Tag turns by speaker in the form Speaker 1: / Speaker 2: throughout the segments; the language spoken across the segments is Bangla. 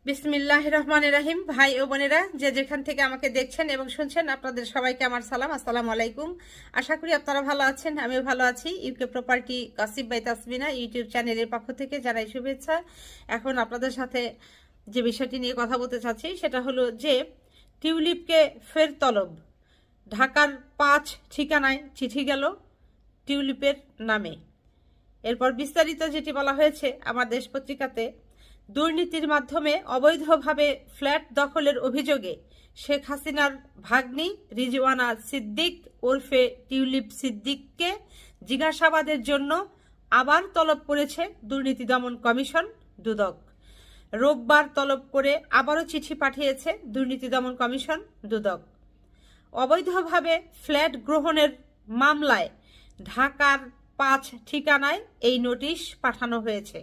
Speaker 1: বিসমিল্লাহির রহমানির রহিম। ভাই ও বোনেরা, যে যেখান থেকে আমাকে দেখছেন এবং শুনছেন, আপনাদের সবাইকে আমার সালাম, আসসালামু আলাইকুম। আশা করি আপনারা ভালো আছেন, আমিও ভালো আছি। UK property gossip by Tasmina YouTube চ্যানেলের পক্ষ থেকে জানাই শুভেচ্ছা। এখন আপনাদের সাথে যে বিষয়টি নিয়ে কথা বলতে চাচ্ছি সেটা হলো যে টিউলিপকে ফের তলব। ঢাকার 5 ঠিকানায় চিঠি গেল টিউলিপের নামে। এরপর বিস্তারিত যেটি বলা হয়েছে আমার দেশ পত্রিকাতে, দুর্নীতির মাধ্যমে অবৈধভাবে ফ্ল্যাট দখলের অভিযোগে শেখ হাসিনার ভাগ্নি রিজওয়ানা সিদ্দিক ওরফে টিউলিপ সিদ্দিককে জিজ্ঞাসাবাদের জন্য আবার তলব করেছে দুর্নীতি দমন কমিশন দুদক। রোববার তলব করে আবারও চিঠি পাঠিয়েছে দুর্নীতি দমন কমিশন দুদক। অবৈধভাবে ফ্ল্যাট গ্রহণের মামলায় ঢাকার 5 ঠিকানায় এই নোটিশ পাঠানো হয়েছে।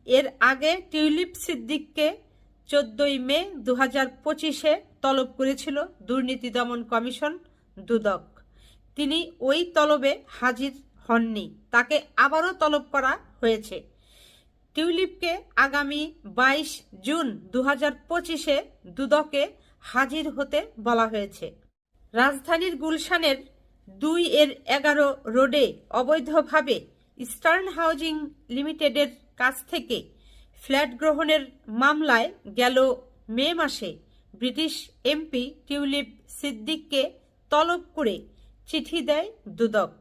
Speaker 1: এর আগে টিউলিপ সিদ্দিককে 14 মে 2025-এ তলব করেছিল দুর্নীতি দমন কমিশন দুদক। তিনি ওই তলবে হাজির হননি, তাকে আবারও তলব করা হয়েছে। টিউলিপকে আগামী 22 জুন 2025-এ দুদকে হাজির হতে বলা হয়েছে। রাজধানীর গুলশানের 2-11 রোডে অবৈধভাবে ইস্টার্ন হাউজিং লিমিটেডের কাছ থেকে ফ্ল্যাট গ্রহণের মামলায় গেল মে মাসে ব্রিটিশ এমপি টিউলিপ সিদ্দিককে তলব করে চিঠি দেয় দুদক।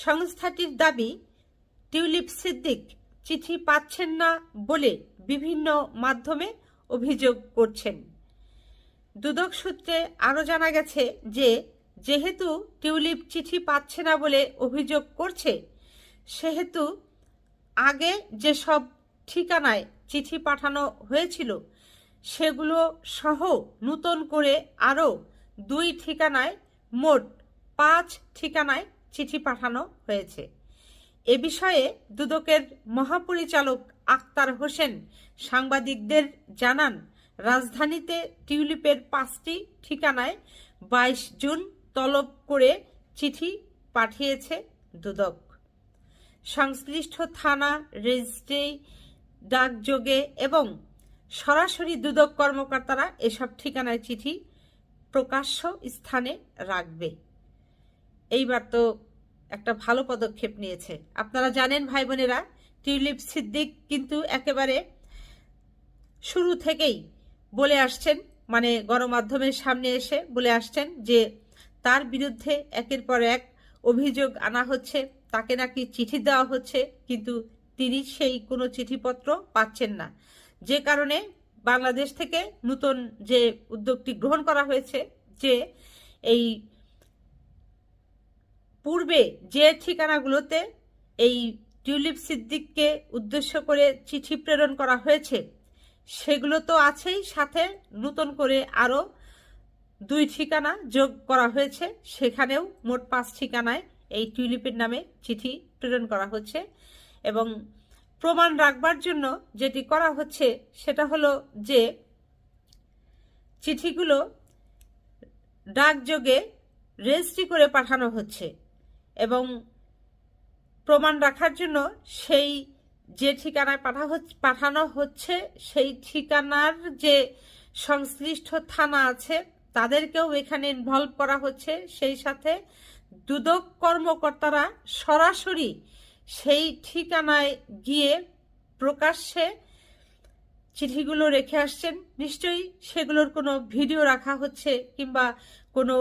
Speaker 1: সংস্থাটির দাবি, টিউলিপ সিদ্দিক চিঠি পাচ্ছেন না বলে বিভিন্ন মাধ্যমে অভিযোগ করছেন। দুদক সূত্রে আরও জানা গেছে যে যেহেতু টিউলিপ চিঠি পাচ্ছে না বলে অভিযোগ করছে, সেহেতু আগে যেসব ঠিকানায় চিঠি পাঠানো হয়েছিল সেগুলো সহ নতুন করে আরও 2 ঠিকানায় মোট 5 ঠিকানায় চিঠি পাঠানো হয়েছে। এ বিষয়ে দুদকের মহাপরিচালক আক্তার হোসেন সাংবাদিকদের জানান, রাজধানীতে টিউলিপের 5টি ঠিকানায় 22 জুন তলব করে চিঠি পাঠিয়েছে দুদক। সংশ্লিষ্ট থানা, রেজিস্ট্রি, ডাকযোগে এবং সরাসরি দুদক কর্মকর্তারা এসব ঠিকানায় চিঠি প্রকাশ্য স্থানে রাখবে। এইবার তো একটা ভালো পদক্ষেপ নিয়েছে। আপনারা জানেন ভাই বোনেরা, টিউলিপ সিদ্দিক কিন্তু একেবারে শুরু থেকেই বলে আসছেন, মানে গণমাধ্যমের সামনে এসে বলে আসছেন যে তার বিরুদ্ধে একের পর এক অভিযোগ আনা হচ্ছে, তাকে নাকি চিঠি দেওয়া হচ্ছে, কিন্তু তিনি সেই কোনো চিঠিপত্র পাচ্ছেন না। যে কারণে বাংলাদেশ থেকে নতুন যে উদ্যোগটি গ্রহণ করা হয়েছে, যে এই পূর্বে যে ঠিকানাগুলোতে এই টিউলিপ সিদ্দিককে উদ্দেশ্য করে চিঠি প্রেরণ করা হয়েছে সেগুলো তো আছেই, সাথে নতুন করে আরও 2 ঠিকানা যোগ করা হয়েছে। সেখানেও মোট 5 ঠিকানায় এই টিউলিপের নামে চিঠি প্রেরণ করা হচ্ছে। এবং প্রমাণ রাখবার জন্য যেটি করা হচ্ছে সেটা হলো যে চিঠিগুলো ডাকযোগে রেজিস্ট্রি করে পাঠানো হচ্ছে এবং প্রমাণ রাখার জন্য সেই যে ঠিকানায় পাঠানো হচ্ছে সেই ঠিকানার যে সংশ্লিষ্ট থানা আছে তাদেরকেও এখানে ইনভলভ করা হচ্ছে। সেই সাথে দুদক কর্মকর্তারা সরাসরি সেই ঠিকানায় গিয়ে প্রকাশ্যে চিঠিগুলো রেখে আসছেন। নিশ্চয়ই সেগুলোর কোনো ভিডিও রাখা হচ্ছে কিংবা কোনো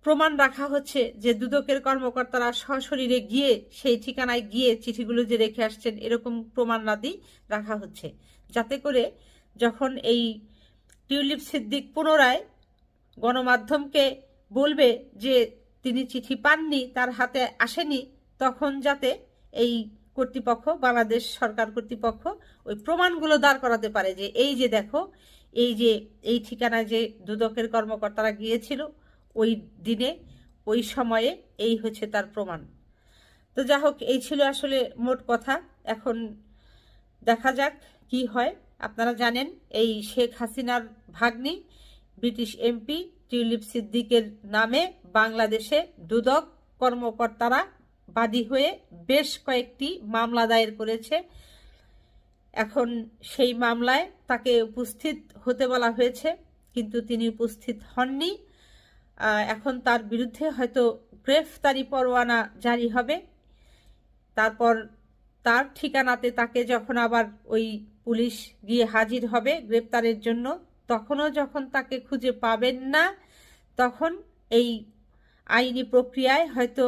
Speaker 1: প্রমাণ রাখা হচ্ছে যে দুদকের কর্মকর্তারা সশরীরে গিয়ে সেই ঠিকানায় গিয়ে চিঠিগুলো যে রেখে আসছেন, এরকম প্রমাণাদি রাখা হচ্ছে, যাতে করে যখন এই টিউলিপ সিদ্দিক পুনরায় গণমাধ্যমকে বলবে যে তিনি চিঠি পাননি, তার হাতে আসেনি, তখন যাতে এই কর্তৃপক্ষ, বাংলাদেশ সরকার কর্তৃপক্ষ ওই প্রমাণগুলো দাঁড় করাতে পারে যে এই যে দেখো, এই যে এই ঠিকানায় যে দুদকের কর্মকর্তারা গিয়েছিল ওই দিনে ওই সময়ে এই হচ্ছে তার প্রমাণ। তো যা হোক, এই ছিল আসলে মোট কথা। এখন দেখা যাক কি হয়। আপনারা জানেন এই শেখ হাসিনার ভাগ্নি ব্রিটিশ এমপি টিউলিপ সিদ্দিকের নামে বাংলাদেশে দুদক কর্মকর্তারা বাদী হয়ে বেশ কয়েকটি মামলা দায়ের করেছে। এখন সেই মামলায় তাকে উপস্থিত হতে বলা হয়েছে, কিন্তু তিনি উপস্থিত হননি। এখন তার বিরুদ্ধে হয়তো গ্রেফতারি পরোয়ানা জারি হবে। তারপর তার ঠিকানাতে তাকে যখন আবার ওই পুলিশ গিয়ে হাজির হবে গ্রেপ্তারের জন্য, তখনও যখন তাকে খুঁজে পাবেন না, তখন এই আইনি প্রক্রিয়ায় হয়তো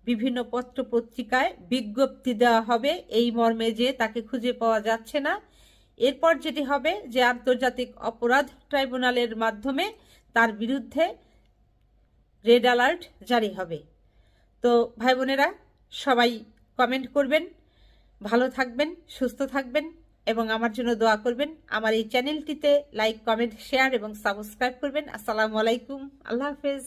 Speaker 1: বিভিন্ন পত্র পত্রিকায় বিজ্ঞপ্তি দেওয়া হবে এই মর্মে যে তাকে খুঁজে পাওয়া যাচ্ছে না। এরপর যেটি হবে যে আন্তর্জাতিক অপরাধ ট্রাইব্যুনালের মাধ্যমে তার বিরুদ্ধে রেড অ্যালার্ট জারি হবে। তো ভাই বোনেরা, সবাই কমেন্ট করবেন, ভালো থাকবেন, সুস্থ থাকবেন এবং আমার জন্য দোয়া করবেন। আমার এই চ্যানেলটিতে লাইক, কমেন্ট, শেয়ার এবং সাবস্ক্রাইব করবেন। আসসালামু আলাইকুম, আল্লাহ হাফেজ।